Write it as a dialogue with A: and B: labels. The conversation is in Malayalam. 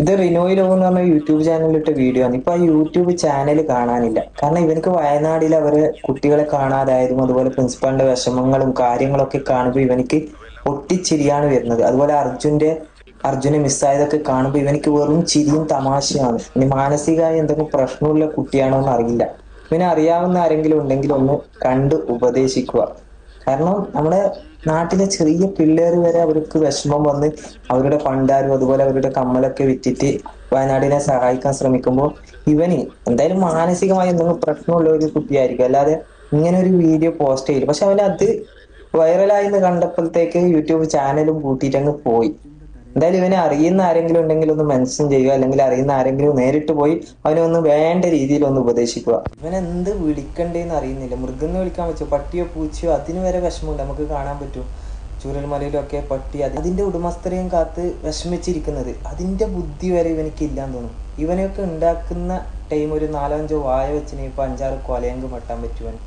A: ഇത് റിനോയിലോ എന്ന് പറഞ്ഞ യൂട്യൂബ് ചാനലിലിട്ട വീഡിയോ ആണ്. ഇപ്പൊ ആ യൂട്യൂബ് ചാനൽ കാണാനില്ല. കാരണം ഇവനക്ക് വയനാട്ടിൽ അവര് കുട്ടികളെ കാണാതായതും അതുപോലെ പ്രിൻസിപ്പാളിന്റെ വിഷമങ്ങളും കാര്യങ്ങളൊക്കെ കാണുമ്പോൾ ഇവനിക്ക് പൊട്ടിച്ചിരിയാണ് വരുന്നത്. അതുപോലെ അർജുനെ മിസ്സായതൊക്കെ കാണുമ്പോൾ ഇവനിക്ക് വെറും ചിരിയും തമാശയാണ്. ഇനി മാനസികമായി എന്തെങ്കിലും പ്രശ്നമുള്ള കുട്ടിയാണോ എന്ന് അറിയില്ല. ഇവനെ അറിയാവുന്ന ആരെങ്കിലും ഉണ്ടെങ്കിൽ ഒന്ന് കണ്ട് ഉപദേശിക്കുക. കാരണം നമ്മുടെ നാട്ടിലെ ചെറിയ പിള്ളേർ വരെ അവർക്ക് വിഷമം വന്ന് അവരുടെ പണ്ടാരും അതുപോലെ അവരുടെ കമ്മലൊക്കെ വിറ്റിട്ട് വയനാടിനെ സഹായിക്കാൻ ശ്രമിക്കുമ്പോൾ ഇവന് എന്തായാലും മാനസികമായി എന്തെങ്കിലും പ്രശ്നമുള്ള ഒരു കുട്ടിയായിരിക്കും, അല്ലാതെ ഇങ്ങനെ ഒരു വീഡിയോ പോസ്റ്റ് ചെയ്യില്ല. പക്ഷെ അവന് അത് വൈറലായി എന്ന് കണ്ടപ്പോഴത്തേക്ക് യൂട്യൂബ് ചാനലും പൂട്ടിയിട്ട് അങ്ങ് പോയി. എന്തായാലും ഇവനെ അറിയുന്ന ആരെങ്കിലും ഉണ്ടെങ്കിൽ ഒന്ന് മെൻഷൻ ചെയ്യുക, അല്ലെങ്കിൽ അറിയുന്ന ആരെങ്കിലും നേരിട്ട് പോയി അവനെ ഒന്ന് വേണ്ട രീതിയിൽ ഒന്ന് ഉപദേശിക്കുക. ഇവനെന്ത് വിളിക്കണ്ടേന്ന് അറിയുന്നില്ല. മൃഗങ്ങൾ വിളിക്കാൻ പറ്റുമോ? പട്ടിയോ പൂച്ചയോ? അതിന് വരെ വിഷമമുണ്ട്, നമുക്ക് കാണാൻ പറ്റും. ചൂരൽമലയിലൊക്കെ പട്ടി അതിന്റെ ഉടമസ്ഥരെയും കാത്ത് വിഷമിച്ചിരിക്കുന്നത്, അതിന്റെ ബുദ്ധി വരെ ഇവനിക്ക് ഇല്ലാന്ന് തോന്നുന്നു. ഇവനെയൊക്കെ ഉണ്ടാക്കുന്ന ടൈം ഒരു നാലോ അഞ്ചോ വായ വെച്ചിന് ഇപ്പൊ 5-6 കൊലയങ്ക് വെട്ടാൻ പറ്റുവാൻ.